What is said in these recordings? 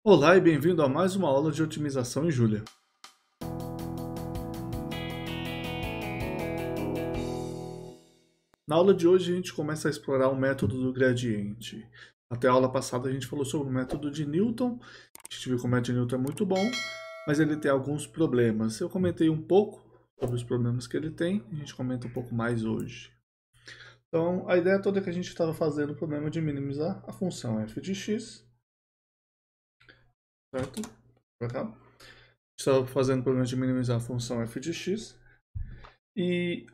Olá e bem-vindo a mais uma aula de otimização em Julia. Na aula de hoje a gente começa a explorar o método do gradiente. Até a aula passada a gente falou sobre o método de Newton. A gente viu que o método de Newton é muito bom, mas ele tem alguns problemas. Eu comentei um pouco sobre os problemas que ele tem, a gente comenta um pouco mais hoje. Então, a ideia toda é que a gente estava fazendo o problema de minimizar a função f de x, certo? Pra cá. Estava fazendo o problema de minimizar a função f de x. E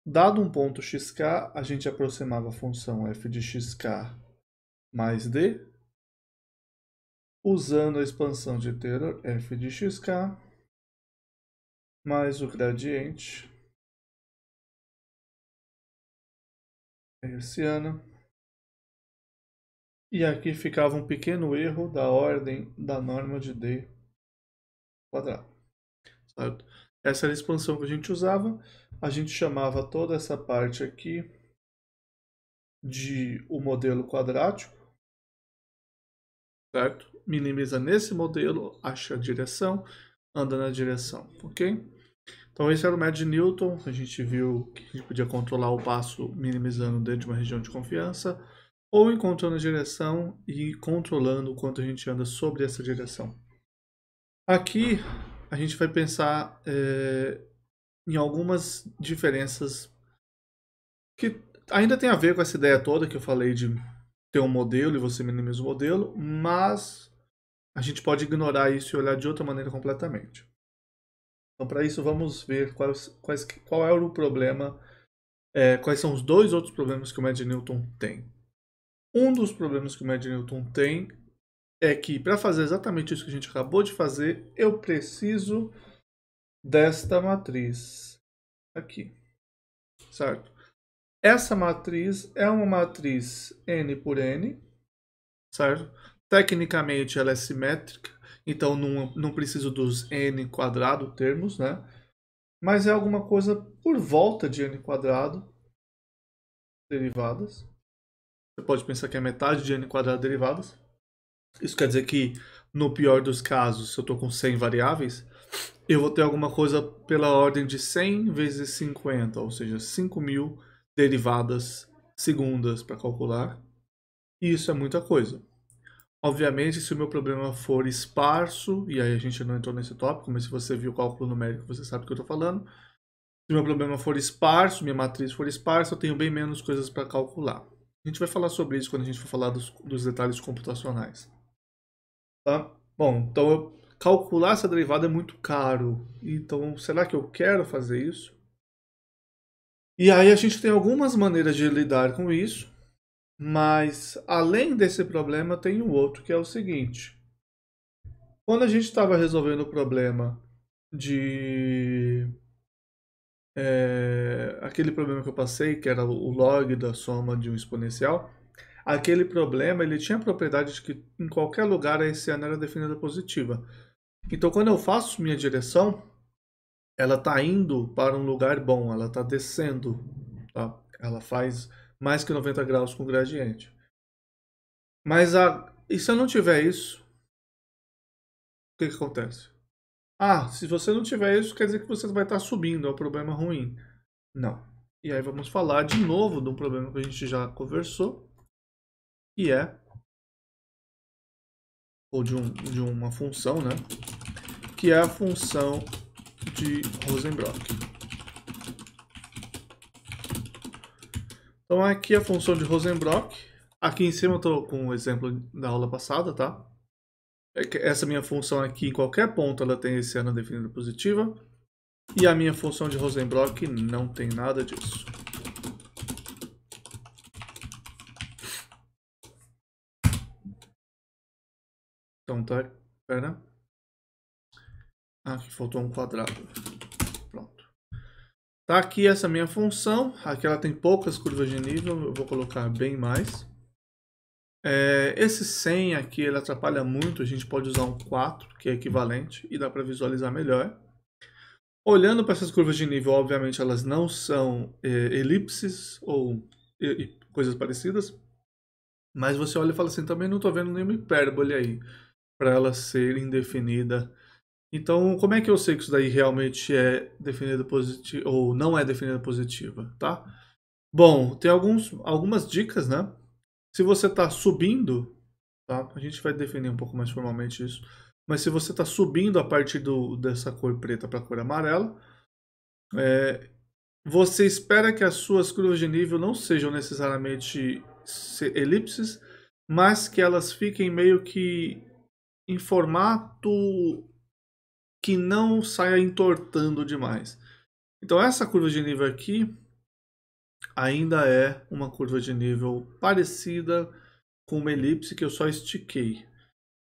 dado um ponto xk, a gente aproximava a função f de xk mais d, usando a expansão de Taylor f de xk mais o gradiente hertziana. E aqui ficava um pequeno erro da ordem da norma de d quadrado, certo? Essa era a expansão que a gente usava. A gente chamava toda essa parte aqui de o modelo quadrático, certo? Minimiza nesse modelo, acha a direção, anda na direção, ok? Então esse era o método de Newton. A gente viu que a gente podia controlar o passo minimizando dentro de uma região de confiança, ou encontrando a direção e controlando o quanto a gente anda sobre essa direção. Aqui a gente vai pensar em algumas diferenças que ainda tem a ver com essa ideia toda que eu falei de ter um modelo e você minimiza o modelo, mas a gente pode ignorar isso e olhar de outra maneira completamente. Então, para isso, vamos ver qual é o problema, quais são os dois outros problemas que o método de Newton tem. Um dos problemas que o método de Newton tem é que, para fazer exatamente isso que a gente acabou de fazer, eu preciso desta matriz aqui, certo? Essa matriz é uma matriz n por n, certo? Tecnicamente ela é simétrica, então não preciso dos n quadrado termos, né? Mas é alguma coisa por volta de n quadrado derivadas. Você pode pensar que é metade de n quadrado derivadas. Isso quer dizer que, no pior dos casos, se eu estou com 100 variáveis, eu vou ter alguma coisa pela ordem de 100 vezes 50, ou seja, 5.000 derivadas segundas para calcular. E isso é muita coisa. Obviamente, se o meu problema for esparso, e aí a gente não entrou nesse tópico, mas se você viu o cálculo numérico, você sabe o que eu estou falando. Se o meu problema for esparso, minha matriz for esparsa, eu tenho bem menos coisas para calcular. A gente vai falar sobre isso quando a gente for falar dos detalhes computacionais. Tá? Bom, então calcular essa derivada é muito caro. Então, será que eu quero fazer isso? E aí a gente tem algumas maneiras de lidar com isso, mas além desse problema tem um outro, que é o seguinte. Quando a gente estava resolvendo o problema de aquele problema que eu passei, que era o log da soma de um exponencial, aquele problema ele tinha a propriedade de que em qualquer lugar a hessiana era definida positiva. Então, quando eu faço minha direção, ela está indo para um lugar bom, ela está descendo, tá? Ela faz mais que 90 graus com o gradiente. Mas e se eu não tiver isso, o que acontece? Ah, se você não tiver isso, quer dizer que você vai estar subindo, é um problema ruim. Não. E aí vamos falar de novo de um problema que a gente já conversou, que é, ou de uma função, né? Que é a função de Rosenbrock. Então aqui a função de Rosenbrock. Aqui em cima eu estou com o exemplo da aula passada, tá? Essa minha função aqui, em qualquer ponto, ela tem esse ano definida positiva. E a minha função de Rosenbrock não tem nada disso. Então tá, pera. Aqui faltou um quadrado. Pronto. Tá aqui essa minha função. Aqui ela tem poucas curvas de nível, eu vou colocar bem mais. Esse 100 aqui ele atrapalha muito, a gente pode usar um 4, que é equivalente, e dá para visualizar melhor. Olhando para essas curvas de nível, obviamente elas não são elipses ou coisas parecidas, mas você olha e fala assim, também não estou vendo nenhuma hipérbole aí. para ela ser indefinida. Então, como é que eu sei que isso daí realmente é definida positiva ou não é definida positiva, tá? Bom, tem algumas dicas, né? Se você está subindo, tá? A gente vai definir um pouco mais formalmente isso. Mas se você está subindo a partir dessa cor preta para a cor amarela, você espera que as suas curvas de nível não sejam necessariamente elipses, mas que elas fiquem meio que em formato que não saia entortando demais. Então essa curva de nível aqui ainda é uma curva de nível parecida com uma elipse que eu só estiquei.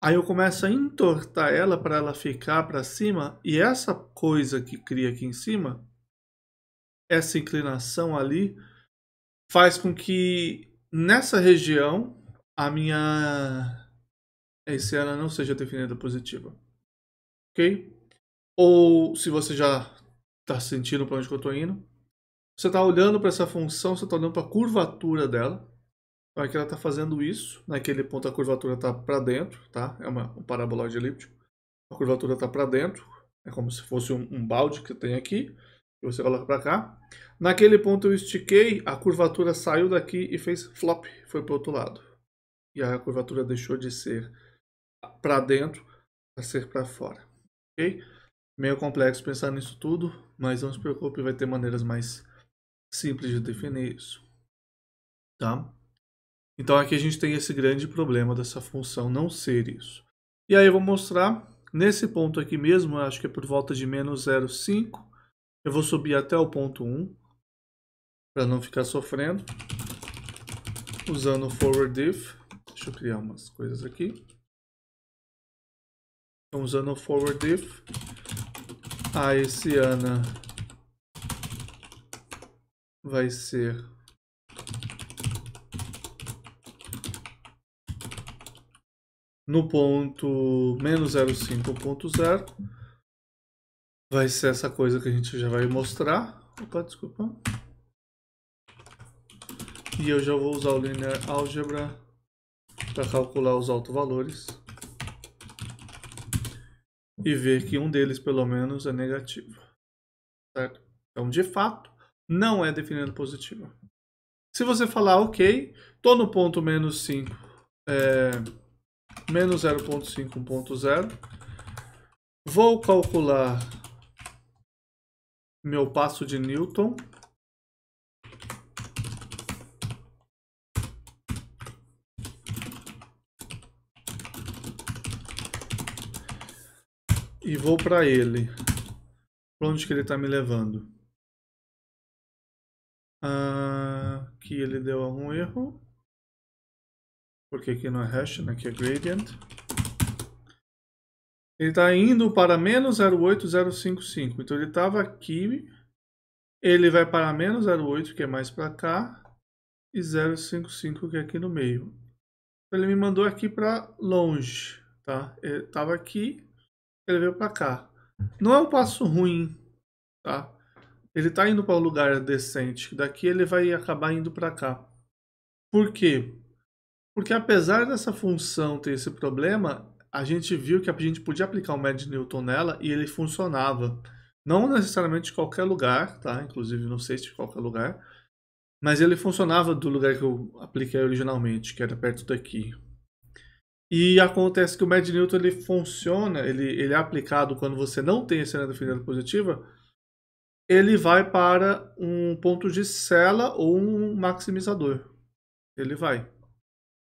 Aí eu começo a entortar ela para ela ficar para cima, e essa coisa que cria aqui em cima, essa inclinação ali, faz com que nessa região a minha ECN não seja definida positiva. Ok? Ou se você já está sentindo para onde que eu estou indo, você está olhando para essa função, você está olhando para a curvatura dela. Então aqui ela está fazendo isso. Naquele ponto a curvatura está para dentro, tá? É um paraboloide elíptico. A curvatura está para dentro. É como se fosse um balde que tem aqui. E você coloca para cá. Naquele ponto eu estiquei, a curvatura saiu daqui e fez flop. Foi para o outro lado. E aí a curvatura deixou de ser para dentro para ser para fora. Ok? Meio complexo pensar nisso tudo, mas não se preocupe, vai ter maneiras mais simples de definir isso. Tá? Então aqui a gente tem esse grande problema dessa função não ser isso. E aí eu vou mostrar, nesse ponto aqui mesmo, acho que é por volta de menos 0,5, eu vou subir até o ponto 1, para não ficar sofrendo, usando o forward diff. Deixa eu criar umas coisas aqui. Então, usando o forward diff, a ECN vai ser no ponto menos 0,5.0. Vai ser essa coisa que a gente já vai mostrar. Opa, desculpa. E eu já vou usar o Linear Algebra para calcular os autovalores e ver que um deles pelo menos é negativo, certo? Então, de fato, não é definido positivo. Se você falar, ok, estou no ponto menos 5, menos 0,5.0, vou calcular meu passo de Newton. E vou para ele. Para onde que ele está me levando? Aqui ele deu algum erro. Porque aqui não é hash, né? Aqui é gradient. Ele está indo para menos 0,8055. Então ele estava aqui. Ele vai para menos 0,8, que é mais para cá. E 0,55, que é aqui no meio. Então ele me mandou aqui para longe. Tá? Ele estava aqui. Ele veio para cá. Não é um passo ruim. Tá? Ele está indo para um lugar decente. Daqui ele vai acabar indo para cá. Por quê? Porque apesar dessa função ter esse problema, a gente viu que a gente podia aplicar o Mad Newton nela e ele funcionava. Não necessariamente em qualquer lugar, tá? Inclusive não sei se de qualquer lugar. Mas ele funcionava do lugar que eu apliquei originalmente, que era perto daqui. E acontece que o Mad Newton ele funciona, ele é aplicado quando você não tem essa definida positiva, ele vai para um ponto de cela ou um maximizador. Ele vai.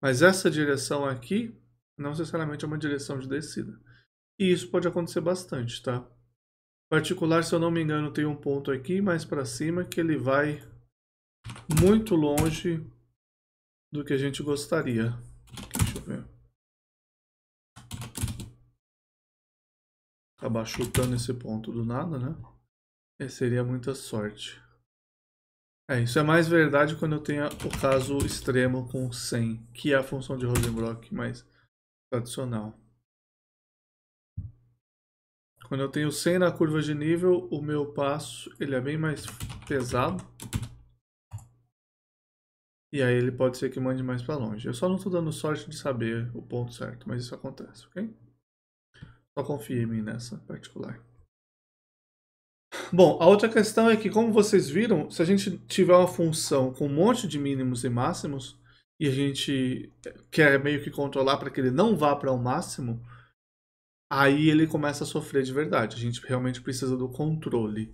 Mas essa direção aqui não necessariamente é uma direção de descida. E isso pode acontecer bastante, tá? Em particular, se eu não me engano, tem um ponto aqui mais para cima que ele vai muito longe do que a gente gostaria. Deixa eu ver. Acabar chutando esse ponto do nada, né? Seria muita sorte. Isso é mais verdade quando eu tenho o caso extremo com 100, que é a função de Rosenbrock mais tradicional. Quando eu tenho 100 na curva de nível, o meu passo ele é bem mais pesado. E aí ele pode ser que mande mais para longe. Eu só não estou dando sorte de saber o ponto certo, mas isso acontece, ok? Só confia em mim nessa particular. Bom, a outra questão é que, como vocês viram, se a gente tiver uma função com um monte de mínimos e máximos, e a gente quer meio que controlar para que ele não vá para o máximo, aí ele começa a sofrer de verdade. A gente realmente precisa do controle.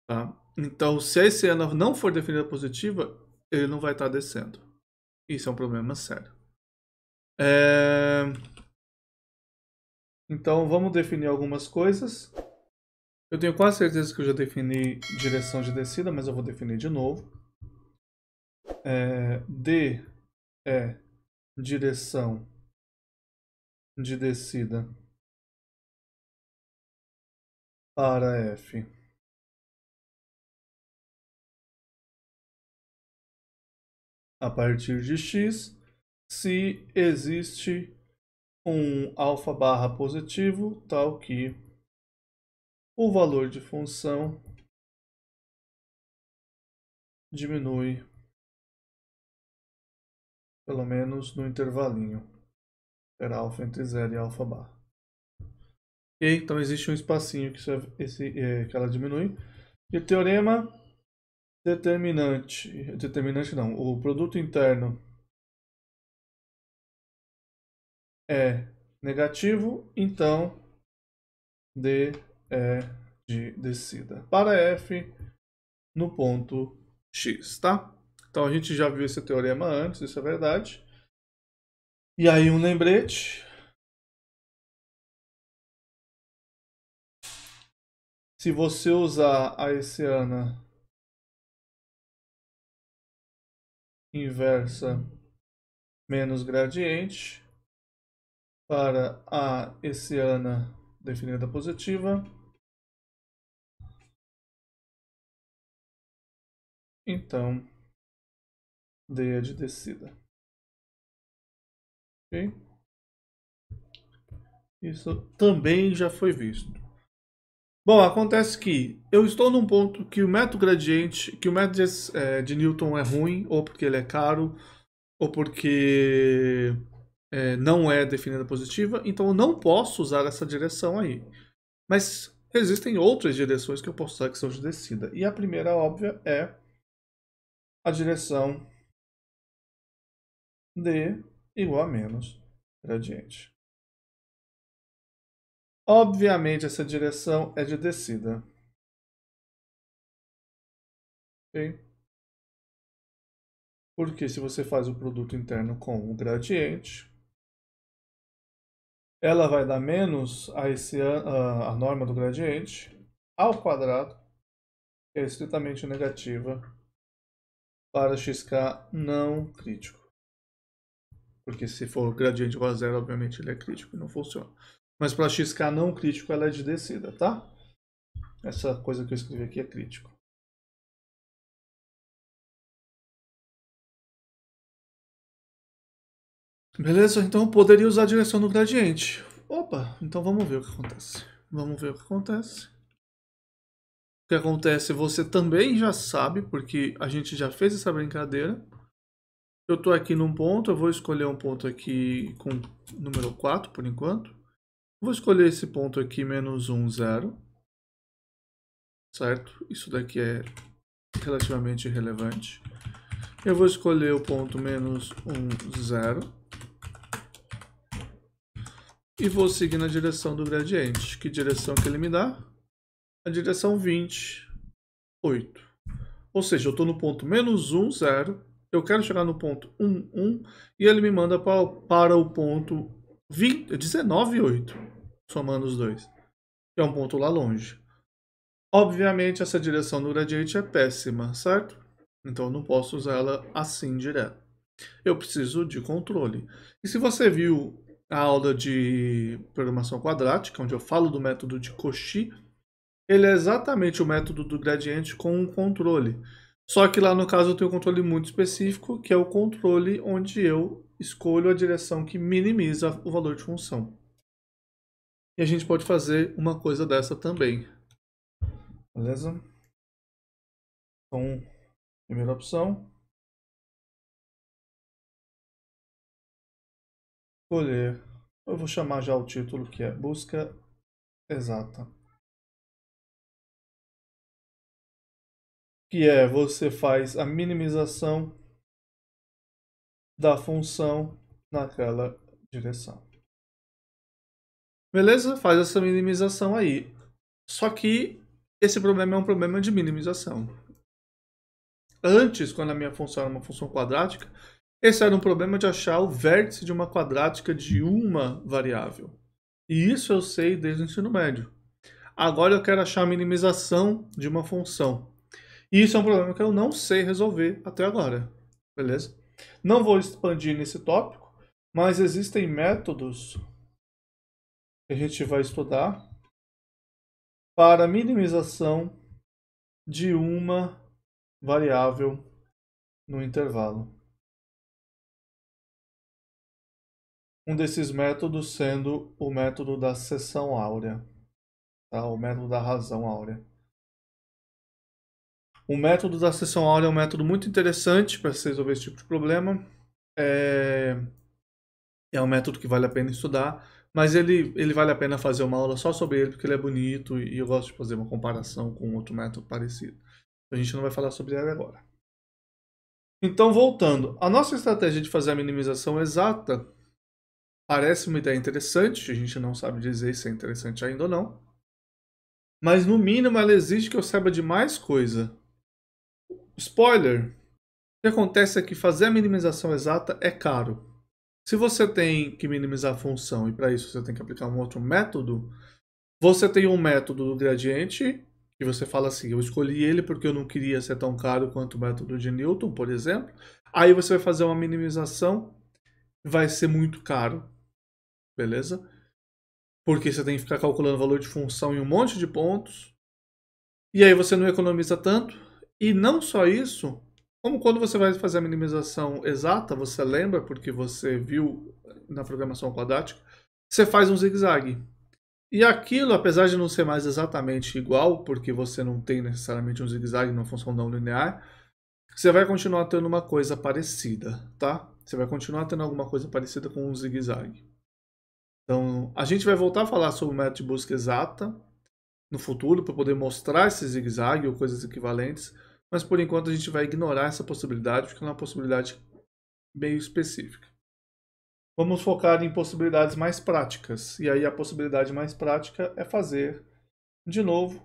Tá? Então, se a ECANA não for definida positiva, ele não vai estar descendo. Isso é um problema sério. Então, vamos definir algumas coisas. Eu tenho quase certeza que eu já defini direção de descida, mas eu vou definir de novo. D é direção de descida para F a partir de X se existe um alfa barra positivo tal que o valor de função diminui pelo menos no intervalinho. Era alfa entre 0 e alfa barra. E então existe um espacinho que ela diminui. E o teorema determinante não, o produto interno é negativo, então D é de descida para F no ponto X, tá? Então a gente já viu esse teorema antes, isso é verdade. E aí um lembrete. Se você usar a hessiana inversa menos gradiente para a hessiana definida positiva, então D é de descida. Ok? Isso também já foi visto. Bom, acontece que eu estou num ponto que o método gradiente, que o método de Newton é ruim, ou porque ele é caro, ou porque não é definida positiva, então eu não posso usar essa direção aí. Mas existem outras direções que eu posso usar que são de descida. E a primeira óbvia é a direção D igual a menos gradiente. Obviamente essa direção é de descida. Ok? Porque se você faz o produto interno com o gradiente, ela vai dar menos a norma do gradiente ao quadrado, que é estritamente negativa, para xk não crítico. Porque se for o gradiente igual a zero, obviamente ele é crítico e não funciona. Mas para xk não crítico, ela é de descida, tá? Essa coisa que eu escrevi aqui é crítico. Beleza? Então eu poderia usar a direção do gradiente. Opa, então vamos ver o que acontece. Vamos ver o que acontece. O que acontece você também já sabe, porque a gente já fez essa brincadeira. Eu estou aqui num ponto, eu vou escolher um ponto aqui com número 4 por enquanto. Vou escolher esse ponto aqui, menos 1, 0. Certo? Isso daqui é relativamente irrelevante. Eu vou escolher o ponto menos 1, 0. E vou seguir na direção do gradiente. Que direção que ele me dá? A direção 20, 8. Ou seja, eu estou no ponto menos 1, 0. Eu quero chegar no ponto 1, 1. E ele me manda para o ponto 19, 8. Somando os dois. Que é um ponto lá longe. Obviamente, essa direção do gradiente é péssima, certo? Então, eu não posso usar ela assim direto. Eu preciso de controle. E se você viu a aula de programação quadrática, onde eu falo do método de Cauchy, ele é exatamente o método do gradiente com um controle. Só que lá no caso eu tenho um controle muito específico, que é o controle onde eu escolho a direção que minimiza o valor de função. E a gente pode fazer uma coisa dessa também. Beleza? Então, primeira opção. Escolher. Eu vou chamar já o título que é busca exata. Que é, você faz a minimização da função naquela direção. Beleza? Faz essa minimização aí. Só que esse problema é um problema de minimização. Antes, quando a minha função era uma função quadrática, esse era um problema de achar o vértice de uma quadrática de uma variável. E isso eu sei desde o ensino médio. Agora eu quero achar a minimização de uma função. E isso é um problema que eu não sei resolver até agora. Beleza? Não vou expandir nesse tópico, mas existem métodos que a gente vai estudar para minimização de uma variável no intervalo. Um desses métodos sendo o método da seção áurea, tá? O método da razão áurea. O método da seção áurea é um método muito interessante para se resolver esse tipo de problema. É um método que vale a pena estudar, mas ele vale a pena fazer uma aula só sobre ele, porque ele é bonito e eu gosto de fazer uma comparação com outro método parecido. A gente não vai falar sobre ele agora. Então, voltando, a nossa estratégia de fazer a minimização exata parece uma ideia interessante, a gente não sabe dizer se é interessante ainda ou não, mas no mínimo ela exige que eu saiba de mais coisa. Spoiler, o que acontece é que fazer a minimização exata é caro. Se você tem que minimizar a função e para isso você tem que aplicar um outro método, você tem um método do gradiente, que você fala assim, eu escolhi ele porque eu não queria ser tão caro quanto o método de Newton, por exemplo. Aí você vai fazer uma minimização, vai ser muito caro, beleza? Porque você tem que ficar calculando o valor de função em um monte de pontos. E aí você não economiza tanto. E não só isso, como quando você vai fazer a minimização exata, você lembra, porque você viu na programação quadrática, você faz um zigue-zague. E aquilo, apesar de não ser mais exatamente igual, porque você não tem necessariamente um zigue-zague numa função não linear, você vai continuar tendo uma coisa parecida, tá? Você vai continuar tendo alguma coisa parecida com um zigue-zague. Então, a gente vai voltar a falar sobre o método de busca exata no futuro, para poder mostrar esse zigue-zague ou coisas equivalentes, mas por enquanto a gente vai ignorar essa possibilidade, porque é uma possibilidade meio específica. Vamos focar em possibilidades mais práticas. E aí a possibilidade mais prática é fazer, de novo,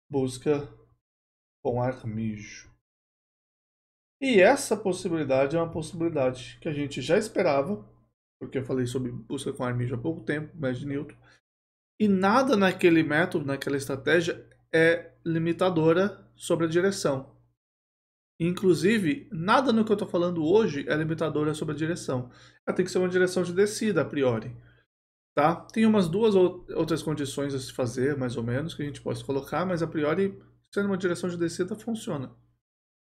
busca com armijo. E essa possibilidade é uma possibilidade que a gente já esperava, porque eu falei sobre busca com armijo há pouco tempo, método de Newton, e nada naquele método, naquela estratégia, é limitadora sobre a direção. Inclusive, nada no que eu estou falando hoje é limitadora sobre a direção. Ela tem que ser uma direção de descida, a priori. Tá? Tem umas duas outras condições a se fazer, mais ou menos, que a gente pode colocar, mas a priori, sendo uma direção de descida, funciona.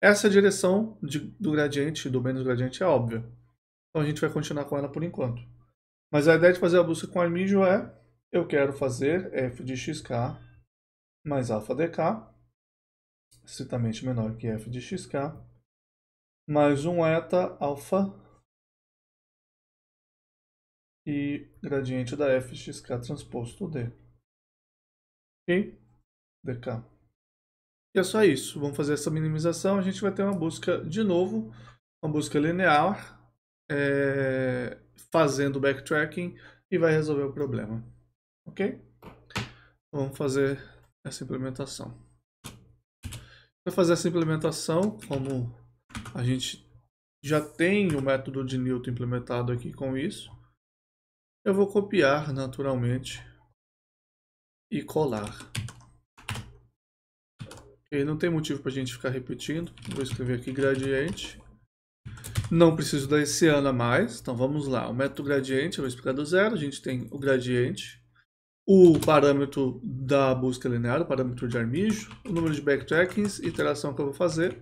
Essa direção do gradiente, do menos gradiente, é óbvia. Então a gente vai continuar com ela por enquanto. Mas a ideia de fazer a busca com armijo é: eu quero fazer f de xk mais alfa dk, estritamente menor que f de xk, mais um eta alfa e gradiente da f de xk transposto d. Ok? dk. E é só isso. Vamos fazer essa minimização. A gente vai ter uma busca de novo, uma busca linear, fazendo backtracking e vai resolver o problema. Ok? Vamos fazer essa implementação. Para fazer essa implementação, como a gente já tem o método de Newton implementado aqui com isso, eu vou copiar naturalmente e colar. Okay, não tem motivo para a gente ficar repetindo. Vou escrever aqui gradiente. Não preciso dar esse ano a mais, então vamos lá. O método gradiente, eu vou explicar do zero. A gente tem o gradiente, o parâmetro da busca linear, o parâmetro de armijo, o número de backtrackings, iteração que eu vou fazer.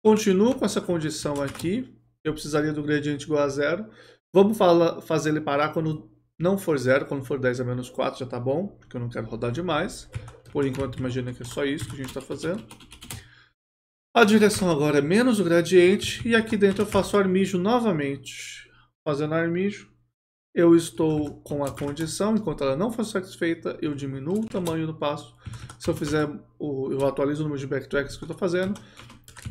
Continuo com essa condição aqui. Eu precisaria do gradiente igual a zero. Vamos fazer ele parar quando não for zero, quando for 10 a menos 4 já está bom, porque eu não quero rodar demais. Por enquanto, imagina que é só isso que a gente está fazendo. A direção agora é menos o gradiente, e aqui dentro eu faço armijo novamente. Fazendo armijo, eu estou com a condição, enquanto ela não for satisfeita, eu diminuo o tamanho do passo. Se eu fizer, eu atualizo o número de backtracks que eu estou fazendo.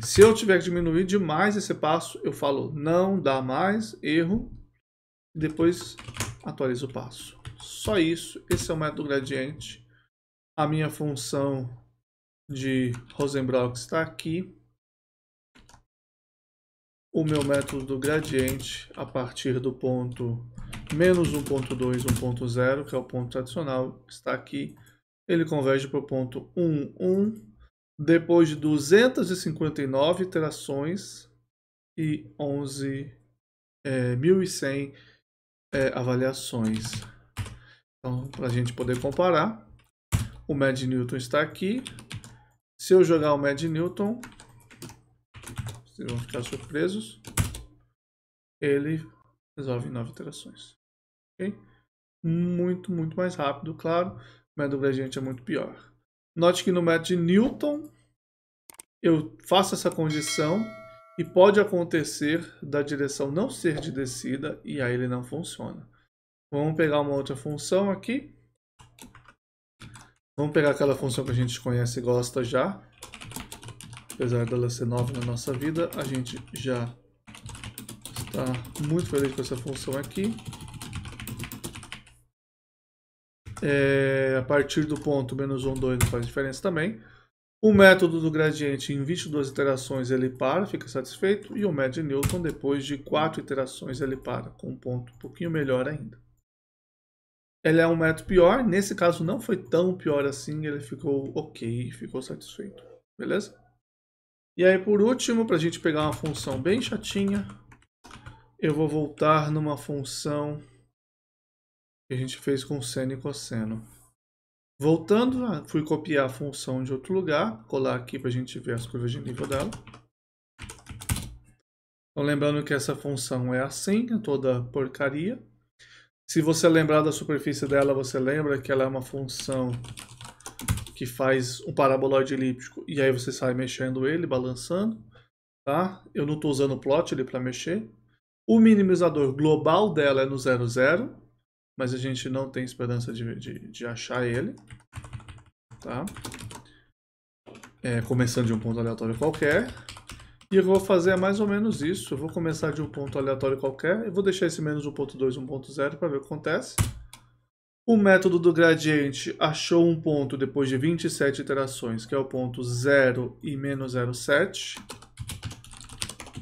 Se eu tiver que diminuir demais esse passo, eu falo não dá mais, erro, e depois atualizo o passo. Só isso, esse é o método gradiente. A minha função de Rosenbrock está aqui. O meu método do gradiente, a partir do ponto menos 1.2, 1.0, que é o ponto tradicional, está aqui. Ele converge para o ponto 1, 1, depois de 259 iterações e 11.100 avaliações. Então, para a gente poder comparar, o Mad Newton está aqui. Se eu jogar o Mad Newton, vocês vão ficar surpresos, ele resolve em 9 iterações. Okay? Muito, muito mais rápido, claro. O método gradiente é muito pior. Note que no método de Newton, eu faço essa condição e pode acontecer da direção não ser de descida e aí ele não funciona. Vamos pegar uma outra função aqui. Vamos pegar aquela função que a gente conhece e gosta já. Apesar dela ser nova na nossa vida, a gente já está muito feliz com essa função aqui. A partir do ponto menos 1, 2 não faz diferença também. O método do gradiente em 22 iterações ele para, fica satisfeito. E o Mad Newton, depois de 4 iterações, ele para, com um ponto um pouquinho melhor ainda. Ele é um método pior, nesse caso não foi tão pior assim, ele ficou ok, ficou satisfeito. Beleza? E aí por último, para a gente pegar uma função bem chatinha, eu vou voltar numa função que a gente fez com seno e cosseno. Voltando, fui copiar a função de outro lugar, colar aqui para a gente ver as curvas de nível dela. Então lembrando que essa função é assim, é toda porcaria. Se você lembrar da superfície dela, você lembra que ela é uma função que faz um paraboloide elíptico e aí você sai mexendo ele, balançando. Tá? Eu não estou usando o plot ali para mexer. O minimizador global dela é no 0, 0, mas a gente não tem esperança de achar ele. Tá? Começando de um ponto aleatório qualquer. E eu vou fazer mais ou menos isso. Eu vou começar de um ponto aleatório qualquer. Eu vou deixar esse menos 1.2, 1.0 para ver o que acontece. O método do gradiente achou um ponto depois de 27 iterações, que é o ponto 0 e menos 0,7.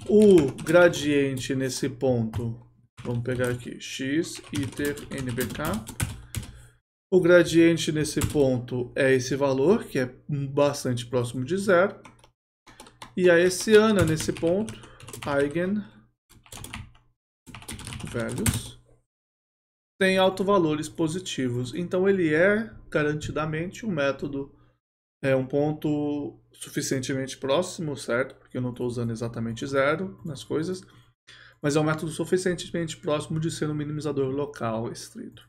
O gradiente nesse ponto, vamos pegar aqui, x, iter, nbk. O gradiente nesse ponto é esse valor, que é bastante próximo de 0. E a hessiana nesse ponto, eigen values, tem autovalores positivos. Então ele é garantidamente um método, um ponto suficientemente próximo, certo? Porque eu não estou usando exatamente 0 nas coisas. Mas é um método suficientemente próximo de ser um minimizador local estrito.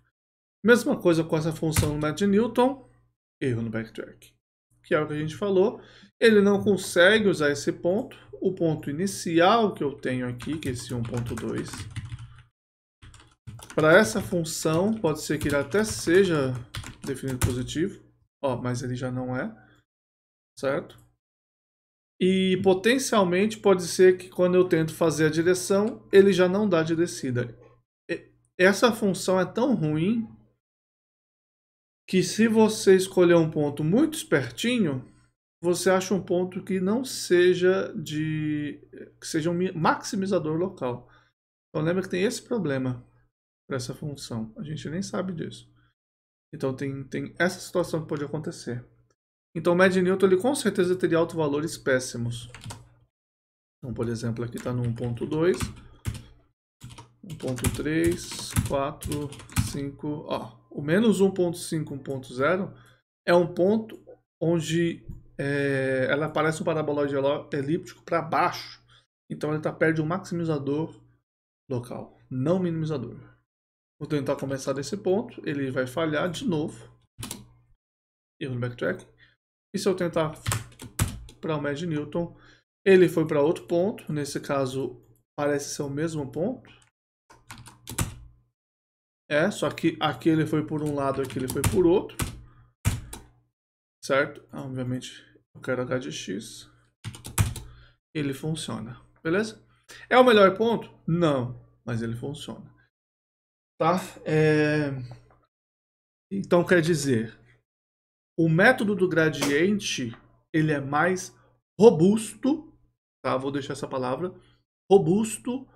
Mesma coisa com essa função no método de Newton, erro no backtrack. Que é o que a gente falou. Ele não consegue usar esse ponto. O ponto inicial que eu tenho aqui, que é esse 1.2, para essa função, pode ser que ele até seja definido positivo, mas ele já não é, certo? E potencialmente pode ser que quando eu tento fazer a direção, ele já não dá de descida. Essa função é tão ruim que se você escolher um ponto muito espertinho, você acha um ponto que não seja que seja um maximizador local. Então lembra que tem esse problema para essa função. A gente nem sabe disso. Então tem essa situação que pode acontecer. Então o Mad Newton ele com certeza teria autovalores péssimos. Então, por exemplo, aqui está no 1.2, 1.3, 4, 5... o menos 1.5, 1.0 é um ponto onde ela parece um paraboloide elíptico para baixo. Então ele está perto de um maximizador local, não minimizador. Vou tentar começar desse ponto, ele vai falhar de novo. Erro no backtrack. E se eu tentar para o Mad Newton, ele foi para outro ponto. Nesse caso, parece ser o mesmo ponto. Só que aqui ele foi por um lado, aqui ele foi por outro. Certo? Obviamente eu quero h de x. Ele funciona. Beleza? É o melhor ponto? Não. Mas ele funciona. Tá? Então quer dizer, o método do gradiente, ele é mais robusto, tá? Vou deixar essa palavra, robusto,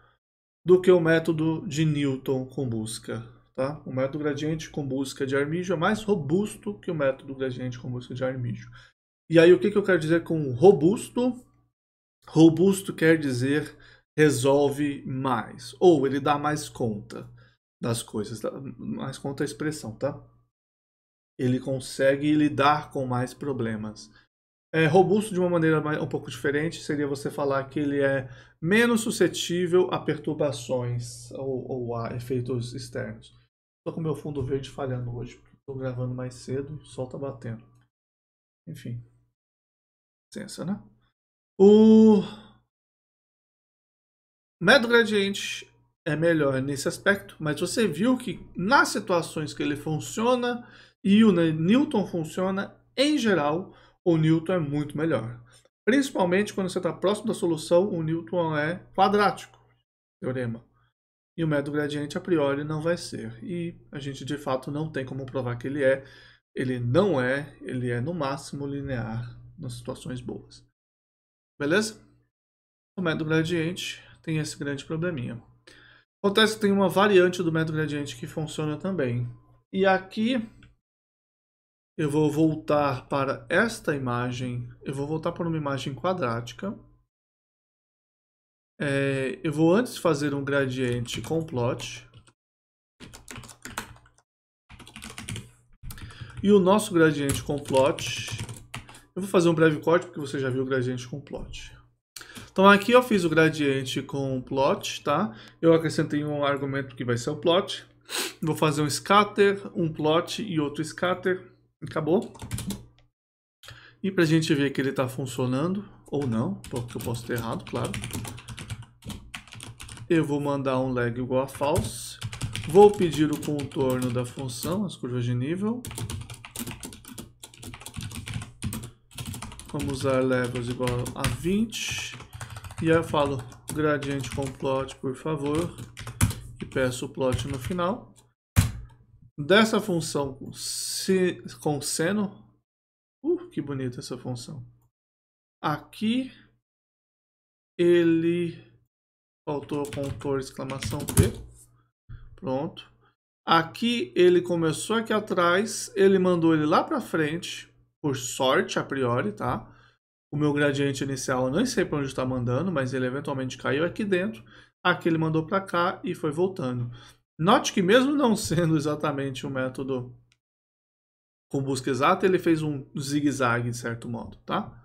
do que o método de Newton com busca, tá? O método gradiente com busca de Armijo é mais robusto que o método gradiente com busca de Armijo. E aí o que eu quero dizer com robusto? Robusto quer dizer resolve mais, ou ele dá mais conta das coisas, mais conta a expressão, tá? Ele consegue lidar com mais problemas. Robusto de uma maneira um pouco diferente seria você falar que ele é menos suscetível a perturbações ou a efeitos externos. Estou com meu fundo verde falhando hoje, porque estou gravando mais cedo e o sol está batendo. Enfim. Licença, né? O método gradiente é melhor nesse aspecto, mas você viu que nas situações que ele funciona e o Newton funciona, em geral, o Newton é muito melhor. Principalmente quando você está próximo da solução, o Newton é quadrático, teorema. E o método gradiente, a priori, não vai ser. E a gente, de fato, não tem como provar que ele é. Ele não é, ele é, no máximo, linear nas situações boas. Beleza? O método gradiente tem esse grande probleminha. Acontece que tem uma variante do método gradiente que funciona também. E aqui eu vou voltar para esta imagem. Eu vou voltar para uma imagem quadrática. Eu vou antes fazer um gradiente com plot. E o nosso gradiente com plot, eu vou fazer um breve corte porque você já viu o gradiente com plot. Então aqui eu fiz o gradiente com plot, tá? Eu acrescentei um argumento que vai ser o plot. Vou fazer um scatter, um plot e outro scatter. Acabou. E pra gente ver que ele tá funcionando, ou não, porque eu posso ter errado, claro. Eu vou mandar um leg igual a false. Vou pedir o contorno da função, as curvas de nível. Vamos usar levels igual a 20. E aí eu falo gradiente com plot, por favor. E peço o plot no final. Dessa função com seno. Que bonita essa função. Aqui ele faltou contorno, exclamação P. Pronto. Aqui ele começou aqui atrás, ele mandou ele lá para frente, por sorte a priori, tá? O meu gradiente inicial eu não sei para onde está mandando, mas ele eventualmente caiu aqui dentro. Aqui ele mandou para cá e foi voltando. Note que mesmo não sendo exatamente um método com busca exata, ele fez um zigue-zague de certo modo, tá?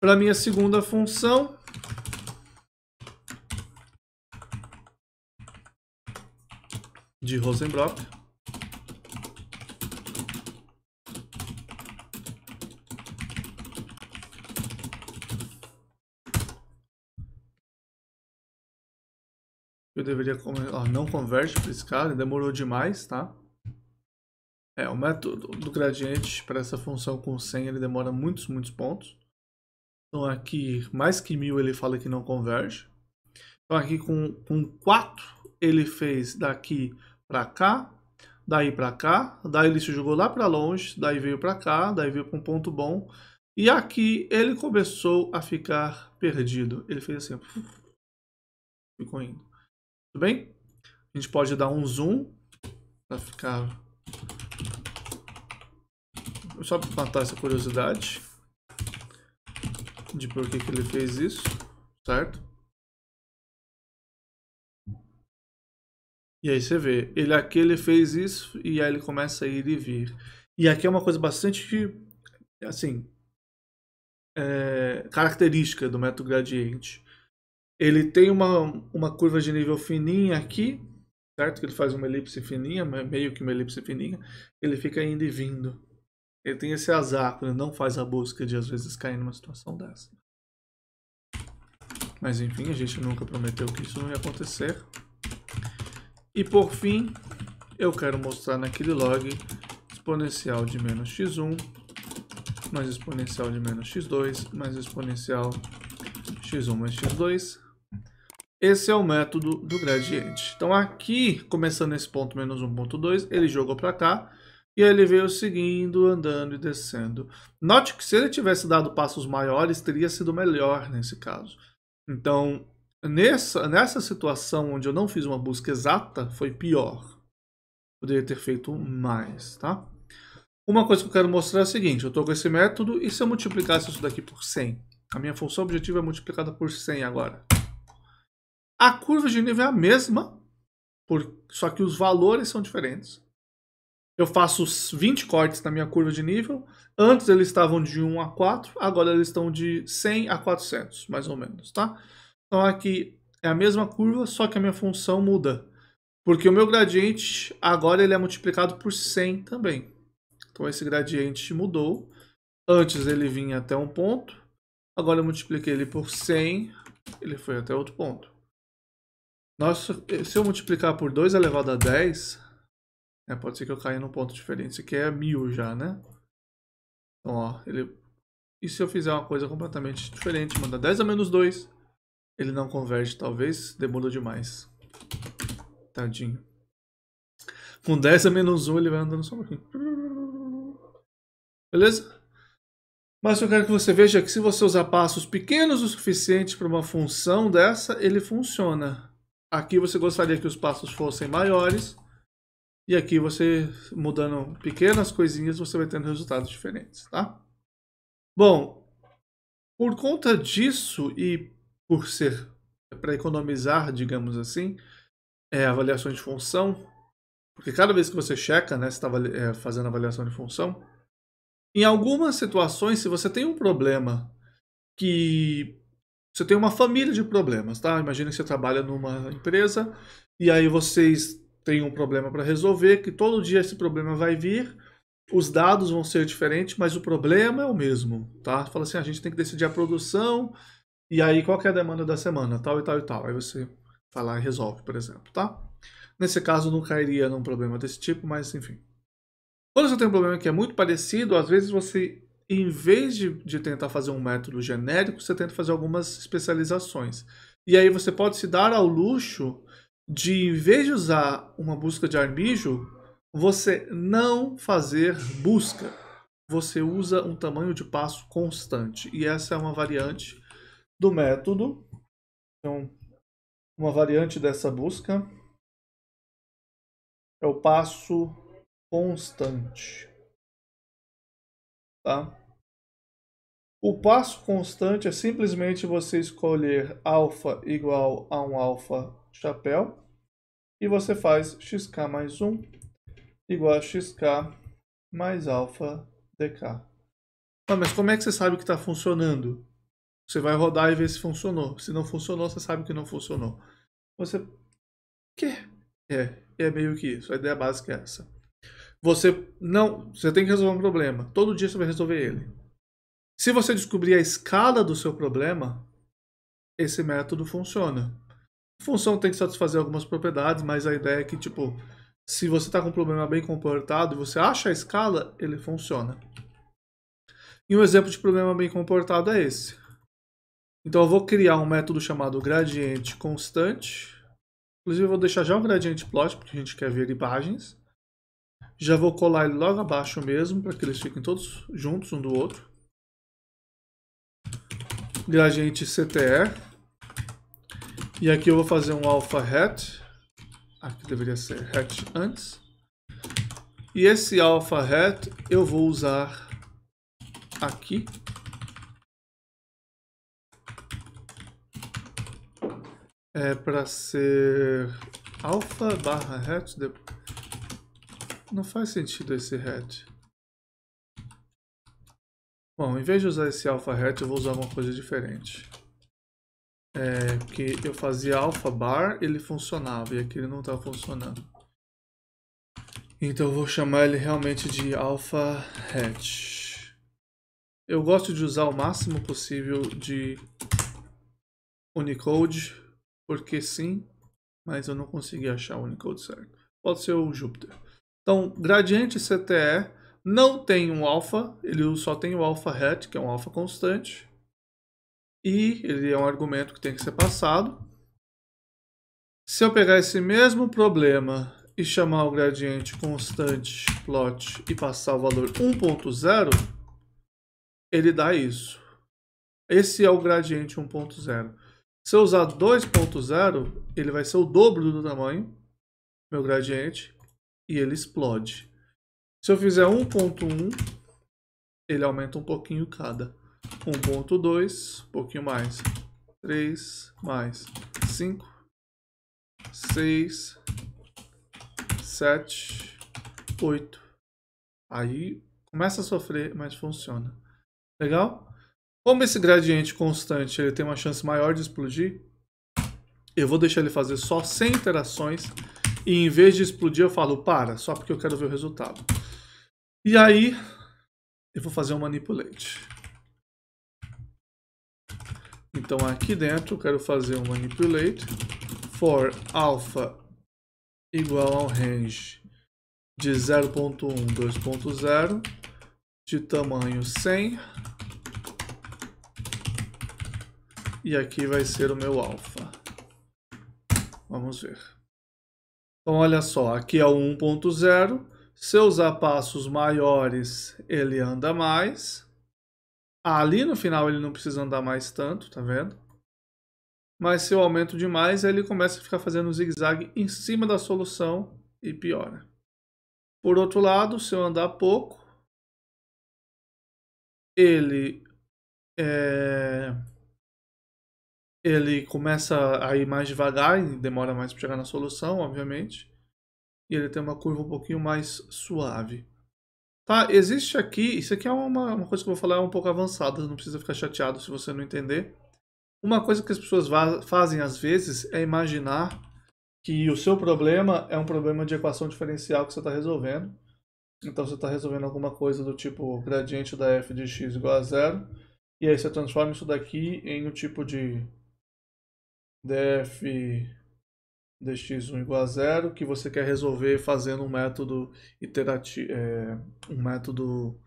Para minha segunda função, de Rosenbrock, eu deveria não converge para esse cara, demorou demais, tá? O método do gradiente para essa função com 100 ele demora muitos pontos. Então aqui, mais que 1000 ele fala que não converge. Então aqui com 4 ele fez daqui para cá, daí para cá, daí ele se jogou lá para longe, daí veio para cá, daí veio para um ponto bom. E aqui ele começou a ficar perdido. Ele fez assim, ficou indo. Tudo bem? A gente pode dar um zoom para ficar... Só para matar essa curiosidade de por que ele fez isso, certo? E aí você vê, aqui ele fez isso e aí ele começa a ir e vir. E aqui é uma coisa bastante, assim, característica do método gradiente. Ele tem uma curva de nível fininha aqui, certo? Que ele faz uma elipse fininha, meio que uma elipse fininha. Ele fica indo e vindo. Ele tem esse azar, ele não faz a busca de às vezes cair numa situação dessa. Mas enfim, a gente nunca prometeu que isso não ia acontecer. E por fim, eu quero mostrar naquele log exponencial de menos x1 mais exponencial de menos x2 mais exponencial x1 mais x2. Esse é o método do gradiente. Então aqui, começando nesse ponto menos 1.2, ele jogou para cá e aí ele veio seguindo, andando e descendo. Note que se ele tivesse dado passos maiores, teria sido melhor nesse caso. Então, nessa situação onde eu não fiz uma busca exata, foi pior. Poderia ter feito mais, tá? Uma coisa que eu quero mostrar é o seguinte, eu estou com esse método e se eu multiplicasse isso daqui por 100? A minha função objetiva é multiplicada por 100 agora. A curva de nível é a mesma, só que os valores são diferentes. Eu faço 20 cortes na minha curva de nível. Antes eles estavam de 1 a 4, agora eles estão de 100 a 400, mais ou menos, tá? Então aqui é a mesma curva, só que a minha função muda. Porque o meu gradiente, agora ele é multiplicado por 100 também. Então esse gradiente mudou. Antes ele vinha até um ponto, agora eu multipliquei ele por 100, ele foi até outro ponto. Nossa, se eu multiplicar por 2 elevado a 10, pode ser que eu caia num ponto diferente. Isso aqui é 1000 já, né? Então, ó, e se eu fizer uma coisa completamente diferente, mandar 10 a menos 2, ele não converge, talvez demora demais. Tadinho. Com 10 a menos 1, ele vai andando só um pouquinho. Beleza? Mas eu quero que você veja que se você usar passos pequenos o suficiente para uma função dessa, ele funciona. Aqui você gostaria que os passos fossem maiores. E aqui você, mudando pequenas coisinhas, você vai tendo resultados diferentes, tá? Bom, por conta disso e por ser para economizar, digamos assim, avaliação de função, porque cada vez que você checa, né, você está fazendo avaliação de função, em algumas situações, se você tem um problema que você tem uma família de problemas, tá? Imagina que você trabalha numa empresa e aí vocês têm um problema para resolver, que todo dia esse problema vai vir, os dados vão ser diferentes, mas o problema é o mesmo, tá? Fala assim, a gente tem que decidir a produção e aí qual que é a demanda da semana, tal e tal e tal. Aí você vai lá e resolve, por exemplo, tá? Nesse caso não cairia num problema desse tipo, mas enfim. Quando você tem um problema que é muito parecido, às vezes você, em vez de tentar fazer um método genérico, você tenta fazer algumas especializações. E aí você pode se dar ao luxo de, em vez de usar uma busca de armijo, você não fazer busca. Você usa um tamanho de passo constante. E essa é uma variante do método. Então, uma variante dessa busca é o passo constante. Tá? O passo constante é simplesmente você escolher alfa igual a um alfa chapéu e você faz xk mais 1 igual a xk mais alfa dk. Ah, mas como é que você sabe que está funcionando? Você vai rodar e ver se funcionou. Se não funcionou, você sabe que não funcionou. Você quer? É meio que isso. A ideia básica é essa. Você tem que resolver um problema. Todo dia você vai resolver ele. Se você descobrir a escala do seu problema, esse método funciona. A função tem que satisfazer algumas propriedades, mas a ideia é que, tipo, se você está com um problema bem comportado e você acha a escala, ele funciona. E um exemplo de problema bem comportado é esse. Então eu vou criar um método chamado gradiente constante. Inclusive eu vou deixar já um gradiente plot, porque a gente quer ver imagens. Já vou colar ele logo abaixo mesmo, para que eles fiquem todos juntos um do outro. Gradiente CTR. E aqui eu vou fazer um alpha hat. Aqui deveria ser hat antes. E esse alpha hat eu vou usar aqui. É para ser alpha barra hat. Não faz sentido esse hat. Bom, em vez de usar esse alpha hat, eu vou usar uma coisa diferente. Porque eu fazia alpha bar, ele funcionava, e aqui ele não está funcionando. Então eu vou chamar ele realmente de alpha hat. Eu gosto de usar o máximo possível de Unicode, porque sim, mas eu não consegui achar o Unicode certo. Pode ser o Jupyter. Então, gradiente CTE não tem um alfa, ele só tem o alpha hat, que é um alfa constante. E ele é um argumento que tem que ser passado. Se eu pegar esse mesmo problema e chamar o gradiente constante plot e passar o valor 1.0, ele dá isso. Esse é o gradiente 1.0. Se eu usar 2.0, ele vai ser o dobro do tamanho, meu gradiente, e ele explode. Se eu fizer 1.1, ele aumenta um pouquinho cada. 1.2, um pouquinho mais. 3, mais 5, 6, 7, 8. Aí começa a sofrer, mas funciona. Legal? Como esse gradiente constante ele tem uma chance maior de explodir, eu vou deixar ele fazer só 100 interações e em vez de explodir eu falo para, só porque eu quero ver o resultado. E aí eu vou fazer um manipulate. Então aqui dentro eu quero fazer um manipulate for alpha igual ao range de 0.1, 2.0 de tamanho 100 e aqui vai ser o meu alfa. Vamos ver. Então olha só, aqui é o 1.0, se eu usar passos maiores ele anda mais. Ali no final ele não precisa andar mais tanto, tá vendo? Mas se eu aumento demais, ele começa a ficar fazendo zigue-zague em cima da solução e piora. Por outro lado, se eu andar pouco, ele começa a ir mais devagar e demora mais para chegar na solução, obviamente. E ele tem uma curva um pouquinho mais suave. Tá, existe aqui, isso aqui é uma coisa que eu vou falar um pouco avançada, não precisa ficar chateado se você não entender. Uma coisa que as pessoas fazem às vezes é imaginar que o seu problema é um problema de equação diferencial que você está resolvendo. Então você está resolvendo alguma coisa do tipo gradiente da f de x igual a zero, e aí você transforma isso daqui em um tipo de df dx1 igual a zero, que você quer resolver fazendo um método iterativo, um método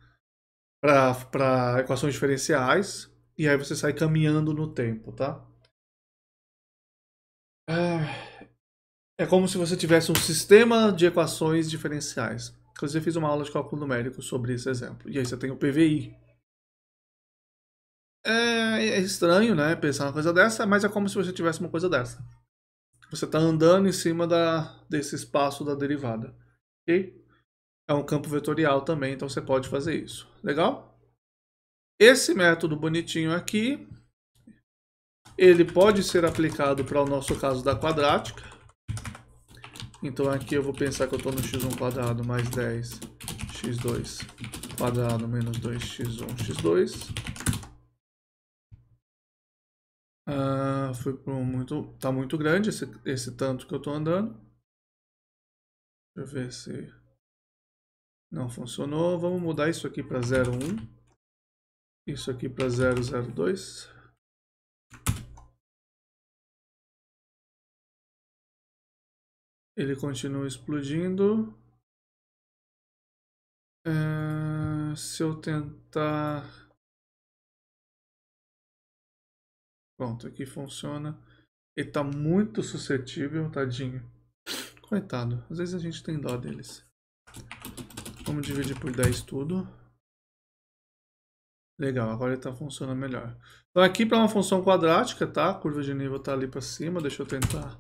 para equações diferenciais, e aí você sai caminhando no tempo, tá? É como se você tivesse um sistema de equações diferenciais. Inclusive eu fiz uma aula de cálculo numérico sobre esse exemplo. E aí você tem o PVI. É estranho, né, pensar uma coisa dessa, mas é como se você tivesse uma coisa dessa. Você está andando em cima desse espaço da derivada. Ok? É um campo vetorial também, então você pode fazer isso. Legal? Esse método bonitinho aqui, ele pode ser aplicado para o nosso caso da quadrática. Então aqui eu vou pensar que eu estou no x1 quadrado mais 10 x2 quadrado menos 2x1 x2. Tá muito grande esse tanto que eu estou andando. Deixa eu ver se não funcionou. Vamos mudar isso aqui para 0,1. Isso aqui para 0,02. Ele continua explodindo. Se eu tentar... Pronto, aqui funciona. Ele está muito suscetível, tadinho. Coitado, às vezes a gente tem dó deles. Vamos dividir por 10 tudo. Legal, agora ele está funcionando melhor. Então aqui para uma função quadrática, tá? A curva de nível está ali para cima, deixa eu tentar.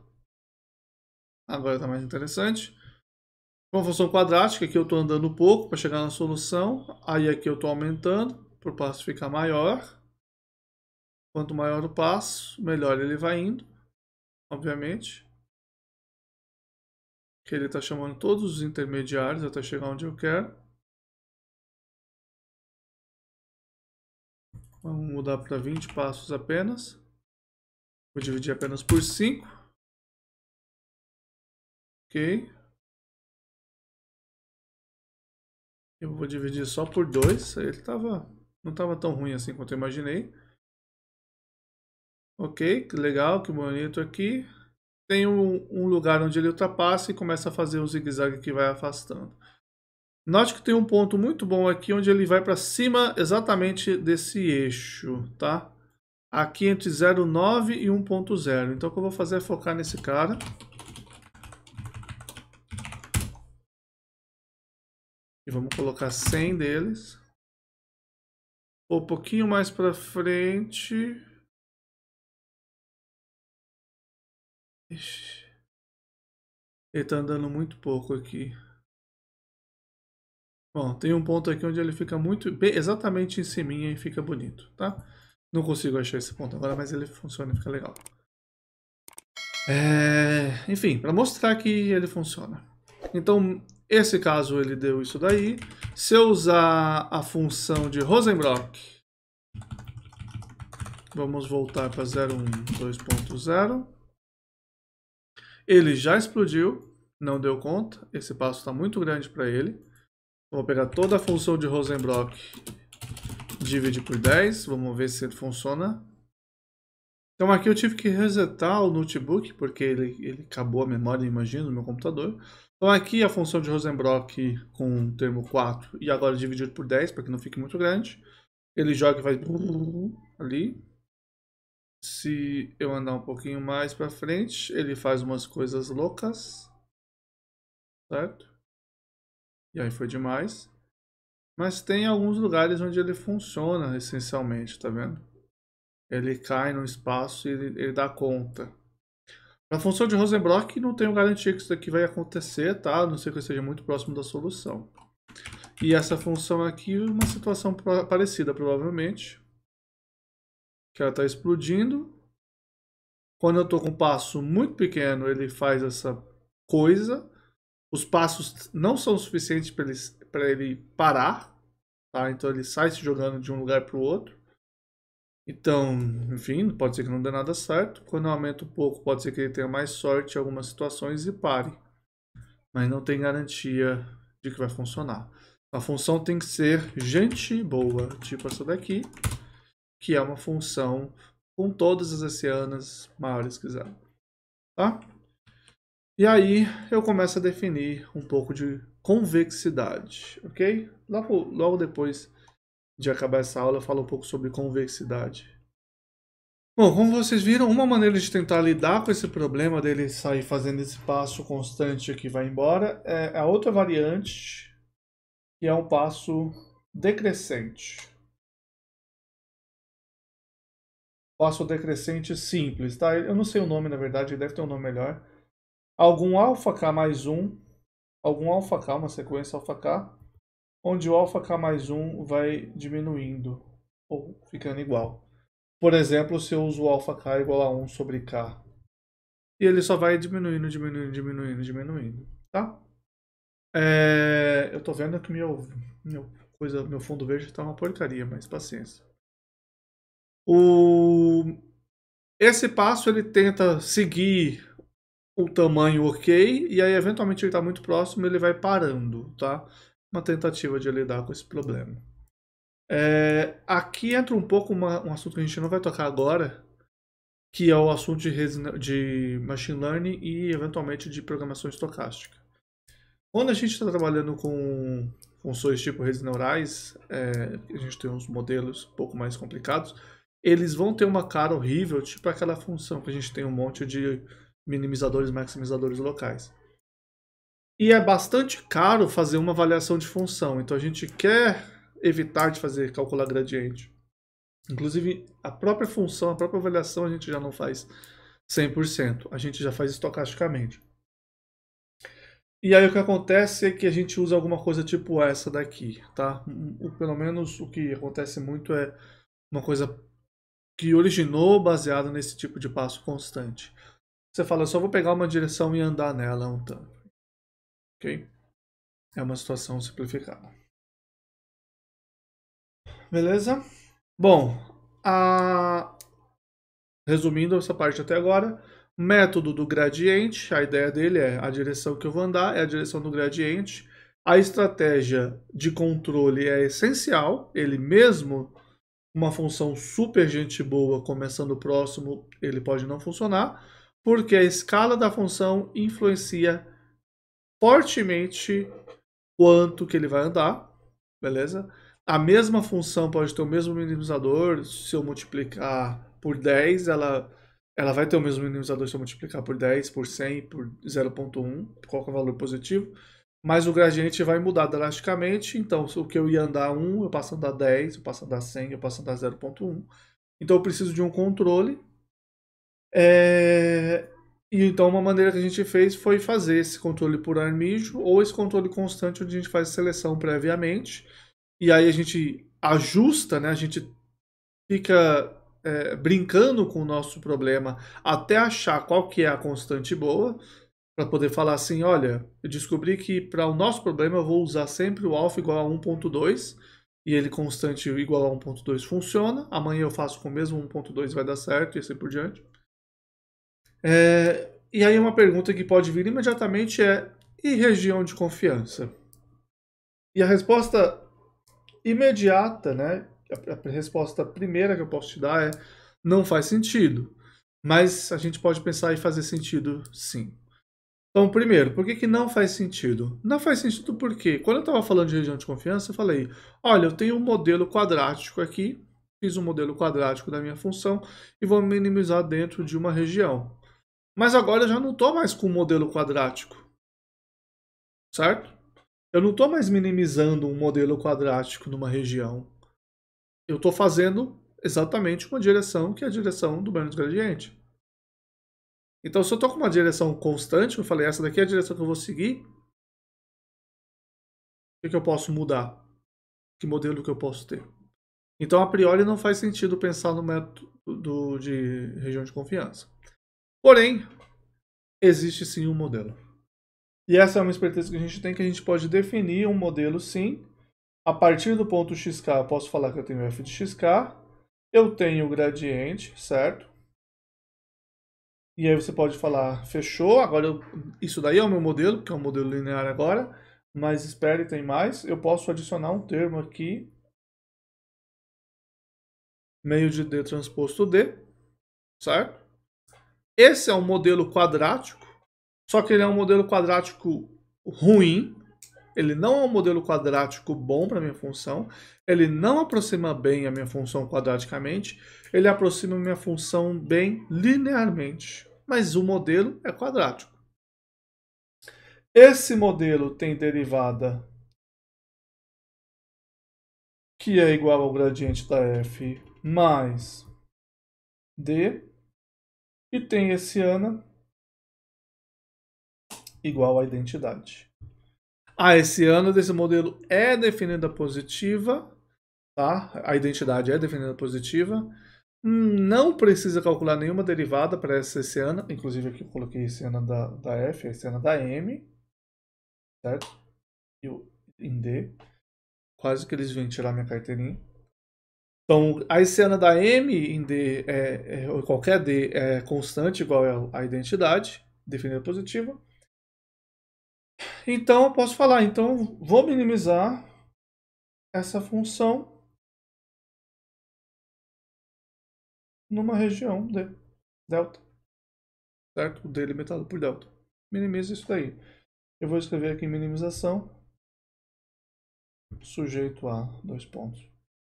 Agora está mais interessante. Uma função quadrática, aqui eu estou andando um pouco para chegar na solução. Aí aqui eu estou aumentando para o passo ficar maior. Quanto maior o passo, melhor ele vai indo, obviamente. Que ele está chamando todos os intermediários até chegar onde eu quero. Vamos mudar para 20 passos apenas. Vou dividir apenas por 5. Ok. Eu vou dividir só por 2. Ele não estava tão ruim assim quanto eu imaginei. Ok, que legal, que bonito aqui. tem um lugar onde ele ultrapassa e começa a fazer o zigue-zague que vai afastando. Note que tem um ponto muito bom aqui, onde ele vai para cima exatamente desse eixo, tá? Aqui entre 0,9 e 1,0. Então o que eu vou fazer é focar nesse cara. E vamos colocar 100 deles. Um pouquinho mais para frente. Ixi. Ele tá andando muito pouco aqui. Bom, tem um ponto aqui onde ele fica exatamente em cima e fica bonito, tá? Não consigo achar esse ponto agora, mas ele funciona e fica legal. Enfim, para mostrar que ele funciona. Então, esse caso ele deu isso daí. Se eu usar a função de Rosenbrock, vamos voltar para 0,1,2.0. Ele já explodiu, não deu conta. Esse passo está muito grande para ele. Vou pegar toda a função de Rosenbrock, dividir por 10. Vamos ver se ele funciona. Então aqui eu tive que resetar o notebook, porque ele acabou a memória, imagino, no meu computador. Então aqui a função de Rosenbrock com o termo 4 e agora dividido por 10, para que não fique muito grande. Ele joga e vai ali. Se eu andar um pouquinho mais para frente, ele faz umas coisas loucas. Certo? E aí foi demais. Mas tem alguns lugares onde ele funciona essencialmente, tá vendo? Ele cai no espaço e ele dá conta. Na função de Rosenbrock, não tenho garantia que isso daqui vai acontecer, tá? A não ser que eu esteja muito próximo da solução. E essa função aqui, uma situação parecida, provavelmente. Que ela está explodindo. Quando eu estou com um passo muito pequeno, ele faz essa coisa. Os passos não são suficientes para ele parar. Tá? Então ele sai se jogando de um lugar para o outro. Então, enfim, pode ser que não dê nada certo. Quando eu aumento um pouco, pode ser que ele tenha mais sorte em algumas situações e pare. Mas não tem garantia de que vai funcionar. A função tem que ser gente boa, tipo essa daqui, que é uma função com todas as hessianas maiores que zero. Tá? E aí eu começo a definir um pouco de convexidade, ok? Logo depois de acabar essa aula eu falo um pouco sobre convexidade. Bom, como vocês viram, uma maneira de tentar lidar com esse problema dele sair fazendo esse passo constante que vai embora é a outra variante, que é um passo decrescente. Passo decrescente simples, tá? Eu não sei o nome, na verdade, deve ter um nome melhor. Algum alfa k mais 1, algum alfa k, uma sequência alfa k, onde o alfa k mais 1 vai diminuindo, ou ficando igual. Por exemplo, se eu uso o alfa k igual a 1 sobre k. E ele só vai diminuindo, diminuindo, diminuindo, diminuindo, tá? Eu tô vendo que meu fundo verde tá uma porcaria, mas paciência. Esse passo ele tenta seguir o tamanho ok, e aí eventualmente ele está muito próximo, ele vai parando, tá? Uma tentativa de lidar com esse problema. Aqui entra um pouco um assunto que a gente não vai tocar agora, que é o assunto de machine learning e eventualmente de programação estocástica. Quando a gente está trabalhando com funções tipo redes neurais, a gente tem uns modelos um pouco mais complicados, eles vão ter uma cara horrível, tipo aquela função que a gente tem um monte de minimizadores e maximizadores locais. E é bastante caro fazer uma avaliação de função, então a gente quer evitar de calcular gradiente. Inclusive, a própria função, a própria avaliação a gente já não faz 100%, a gente já faz estocasticamente. E aí o que acontece é que a gente usa alguma coisa tipo essa daqui, tá? Pelo menos o que acontece muito é uma coisa que originou baseado nesse tipo de passo constante. Você fala, só vou pegar uma direção e andar nela um tanto. Ok? É uma situação simplificada. Beleza? Bom, resumindo essa parte até agora, método do gradiente, a ideia dele é a direção que eu vou andar, é a direção do gradiente. A estratégia de controle é essencial, ele mesmo, uma função super gente boa, começando próximo, ele pode não funcionar. porque a escala da função influencia fortemente quanto que ele vai andar, beleza? A mesma função pode ter o mesmo minimizador, se eu multiplicar por 10, ela vai ter o mesmo minimizador se eu multiplicar por 10, por 100, por 0.1, qualquer valor positivo, mas o gradiente vai mudar drasticamente, então o que eu ia andar 1, eu passo a andar 10, eu passo a andar 100, eu passo a andar 0.1. Então eu preciso de um controle. E então uma maneira que a gente fez foi fazer esse controle por armijo ou esse controle constante onde a gente faz seleção previamente e aí a gente ajusta, né? A gente fica brincando com o nosso problema até achar qual que é a constante boa para poder falar assim, olha, eu descobri que para o nosso problema eu vou usar sempre o alfa igual a 1.2 e ele constante igual a 1.2 funciona, amanhã eu faço com o mesmo 1.2 vai dar certo e assim por diante. E aí uma pergunta que pode vir imediatamente é: e região de confiança? E a resposta imediata, né? A resposta primeira que eu posso te dar é: não faz sentido. Mas a gente pode pensar em fazer sentido sim. Então, primeiro, por que não faz sentido? Não faz sentido porque, quando eu estava falando de região de confiança, eu falei: olha, eu tenho um modelo quadrático aqui, fiz um modelo quadrático da minha função e vou minimizar dentro de uma região. Mas agora eu já não estou mais com o modelo quadrático, certo? Eu não estou mais minimizando um modelo quadrático numa região. Eu estou fazendo exatamente uma direção que é a direção do Bernoulli gradiente. Então, se eu estou com uma direção constante, eu falei, essa daqui é a direção que eu vou seguir, o que eu posso mudar? Que modelo que eu posso ter? Então, a priori, não faz sentido pensar no método de região de confiança. Porém, existe sim um modelo. E essa é uma esperteza que a gente tem, que a gente pode definir um modelo sim. A partir do ponto xk, eu posso falar que eu tenho f de xk, eu tenho o gradiente, certo? E aí você pode falar, fechou, agora isso daí é o meu modelo, porque é um modelo linear agora, mas espere, tem mais. Eu posso adicionar um termo aqui, meio de D transposto D, certo? Esse é um modelo quadrático, só que ele é um modelo quadrático ruim. Ele não é um modelo quadrático bom para a minha função. Ele não aproxima bem a minha função quadraticamente. Ele aproxima a minha função bem linearmente. Mas o modelo é quadrático. Esse modelo tem derivada que é igual ao gradiente da f mais d. E tem hessiana igual à identidade. A hessiana desse modelo é definida positiva, tá? A identidade é definida positiva. Não precisa calcular nenhuma derivada para essa hessiana. Inclusive aqui eu coloquei a hessiana da F, a hessiana da M, certo? E em D. Quase que eles vêm tirar minha carteirinha. Então, a hessiana da M em D, qualquer D, é constante igual à identidade, definida positiva. Então, eu posso falar, então, vou minimizar essa função numa região D, delta, certo? Delimitado por delta. Minimiza isso daí. Eu vou escrever aqui minimização, sujeito a 2 pontos.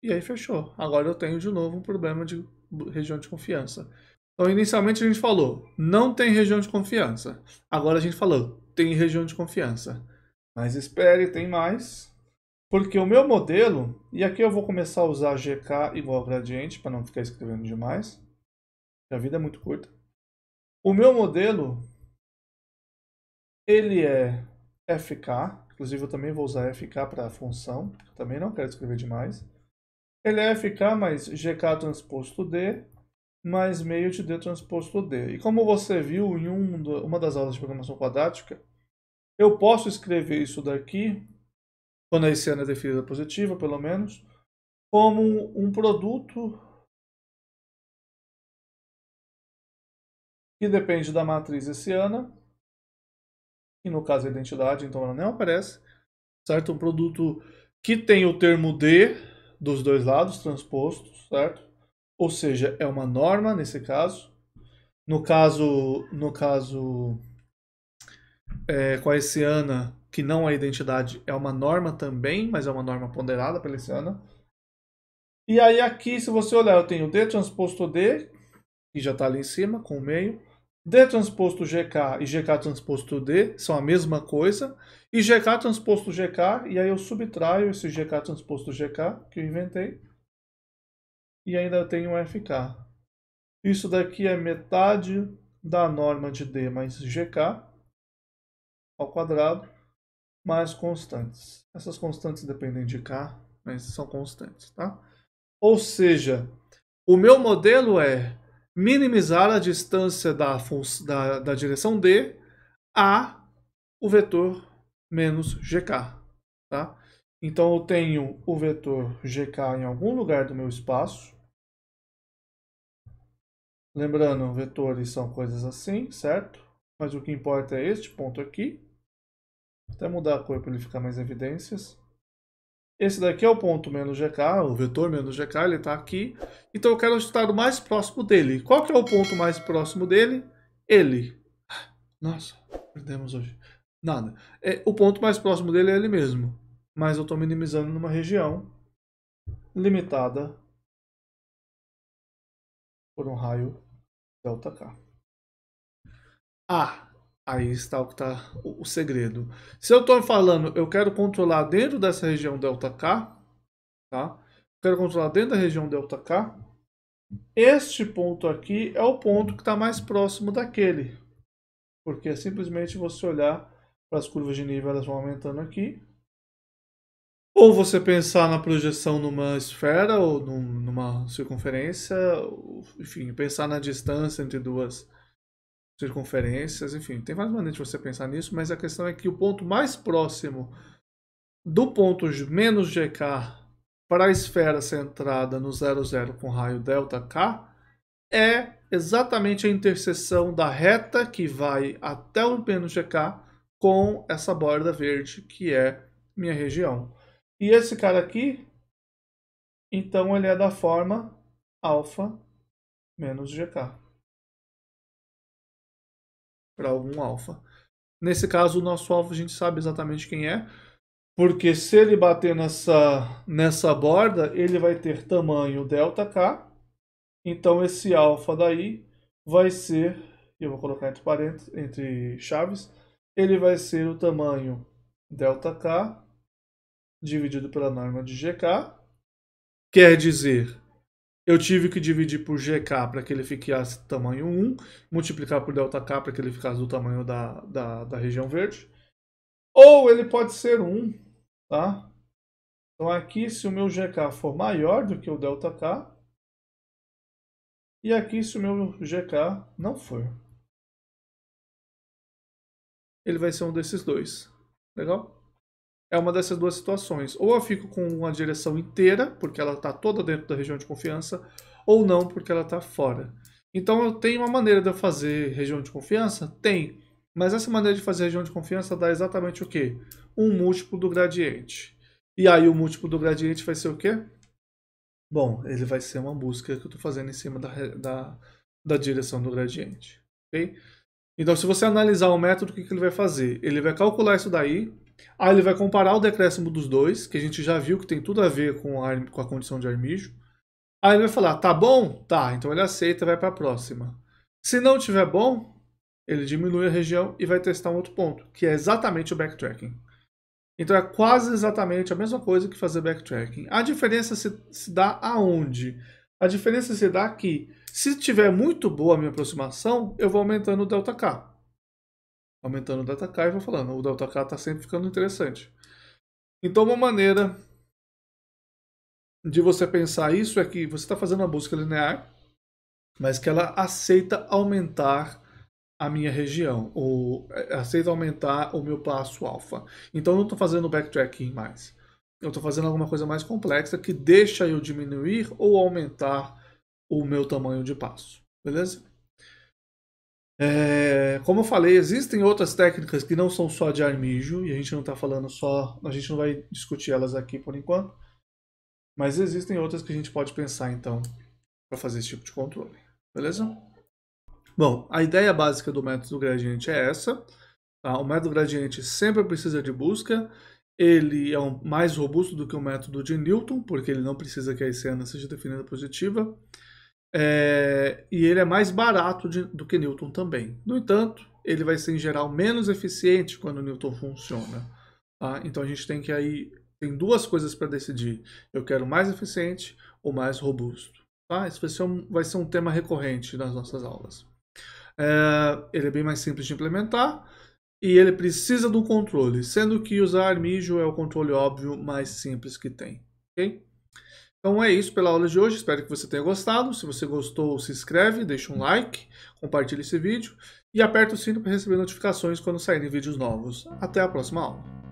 E aí fechou. Agora eu tenho de novo um problema de região de confiança. Então, inicialmente a gente falou, não tem região de confiança. Agora a gente falou, tem região de confiança. Mas espere, tem mais. Porque o meu modelo, e aqui eu vou começar a usar GK igual gradiente, para não ficar escrevendo demais. A vida é muito curta. O meu modelo, ele é FK. Inclusive eu também vou usar FK para a função. Também não quero escrever demais. Ele é FK mais GK transposto D mais meio de D transposto D. E como você viu em uma das aulas de programação quadrática, eu posso escrever isso daqui, quando a hessiana é definida positiva, pelo menos, como um produto que depende da matriz hessiana, que no caso é a identidade, então ela não aparece, certo? Um produto que tem o termo D dos dois lados transpostos, certo? Ou seja, é uma norma nesse caso. No caso, com a Hessiana, que não é identidade, é uma norma também, mas é uma norma ponderada pela Hessiana. E aí aqui, se você olhar, eu tenho D transposto D, que já está ali em cima, com o meio. D transposto GK e GK transposto D são a mesma coisa. E GK transposto GK, e aí eu subtraio esse GK transposto GK que eu inventei. E ainda tenho um FK. Isso daqui é metade da norma de D mais GK ao quadrado, mais constantes. Essas constantes dependem de K, mas são constantes, tá? Ou seja, o meu modelo é minimizar a distância da direção D a o vetor menos GK, tá? Então eu tenho o vetor GK em algum lugar do meu espaço. Lembrando, vetores são coisas assim, certo? Mas o que importa é este ponto aqui. Vou até mudar a cor para ele ficar mais evidências. Esse daqui é o ponto menos GK, o vetor menos GK, ele está aqui. Então eu quero estar o mais próximo dele. Qual que é o ponto mais próximo dele? Ele. Nossa, perdemos hoje. Nada. O ponto mais próximo dele é ele mesmo. Mas eu estou minimizando numa região limitada por um raio ΔK. Aí está o que está o segredo. Se eu estou falando, eu quero controlar dentro dessa região ΔK, tá? Quero controlar dentro da região ΔK. Este ponto aqui é o ponto que está mais próximo daquele. Porque é simplesmente você olhar para as curvas de nível, elas vão aumentando aqui. Ou você pensar na projeção numa esfera ou numa circunferência, enfim, pensar na distância entre duas circunferências, enfim, tem várias maneiras de você pensar nisso, mas a questão é que o ponto mais próximo do ponto menos GK para a esfera centrada no 00 com raio ΔK é exatamente a interseção da reta que vai até o menos GK com essa borda verde que é minha região. E esse cara aqui, então ele é da forma alfa menos GK para algum alfa. Nesse caso, o nosso alfa a gente sabe exatamente quem é, porque se ele bater nessa borda, ele vai ter tamanho ΔK. Então esse alfa daí vai ser, eu vou colocar entre parênteses, entre chaves, ele vai ser o tamanho ΔK dividido pela norma de GK. Quer dizer, eu tive que dividir por GK para que ele ficasse tamanho 1, multiplicar por ΔK para que ele ficasse do tamanho da região verde. Ou ele pode ser 1, tá? Então aqui, se o meu GK for maior do que o ΔK, e aqui, se o meu GK não for, ele vai ser um desses dois. Legal? É uma dessas duas situações. Ou eu fico com uma direção inteira, porque ela está toda dentro da região de confiança, ou não, porque ela está fora. Então eu tenho uma maneira de eu fazer região de confiança? Tem. Mas essa maneira de fazer região de confiança dá exatamente o quê? Um múltiplo do gradiente. E aí o múltiplo do gradiente vai ser o quê? Bom, ele vai ser uma busca que eu estou fazendo em cima da direção do gradiente. Ok? Então, se você analisar o método, o que ele vai fazer? Ele vai calcular isso daí, aí ele vai comparar o decréscimo dos dois, que a gente já viu que tem tudo a ver com a condição de Armijo. Aí ele vai falar, tá bom? Tá, então ele aceita e vai para a próxima. Se não tiver bom, ele diminui a região e vai testar um outro ponto, que é exatamente o backtracking. Então é quase exatamente a mesma coisa que fazer backtracking. A diferença se dá aonde? A diferença se dá que, se tiver muito boa a minha aproximação, eu vou aumentando o ΔK. Aumentando o ΔK e vou falando, o ΔK está sempre ficando interessante. Então uma maneira de você pensar isso é que você está fazendo uma busca linear, mas que ela aceita aumentar a minha região, ou aceita aumentar o meu passo alfa. Então eu não estou fazendo backtracking mais. Eu estou fazendo alguma coisa mais complexa que deixa eu diminuir ou aumentar o meu tamanho de passo. Beleza? Como eu falei, existem outras técnicas que não são só de armijo, e a gente não está falando só, a gente não vai discutir elas aqui por enquanto, mas existem outras que a gente pode pensar então para fazer esse tipo de controle. Beleza? Bom, a ideia básica do método gradiente é essa. Tá? O método gradiente sempre precisa de busca. Ele é mais robusto do que o método de Newton, porque ele não precisa que a ICN seja definida positiva. E ele é mais barato do que Newton também. No entanto, ele vai ser em geral menos eficiente quando Newton funciona. Tá? Então a gente tem duas coisas para decidir. Eu quero mais eficiente ou mais robusto. Tá? Isso vai ser um tema recorrente nas nossas aulas. Ele é bem mais simples de implementar e ele precisa do controle, sendo que usar Armijo é o controle óbvio mais simples que tem. Okay? Então é isso pela aula de hoje, espero que você tenha gostado. Se você gostou, se inscreve, deixa um like, compartilhe esse vídeo e aperta o sino para receber notificações quando saírem vídeos novos. Até a próxima aula.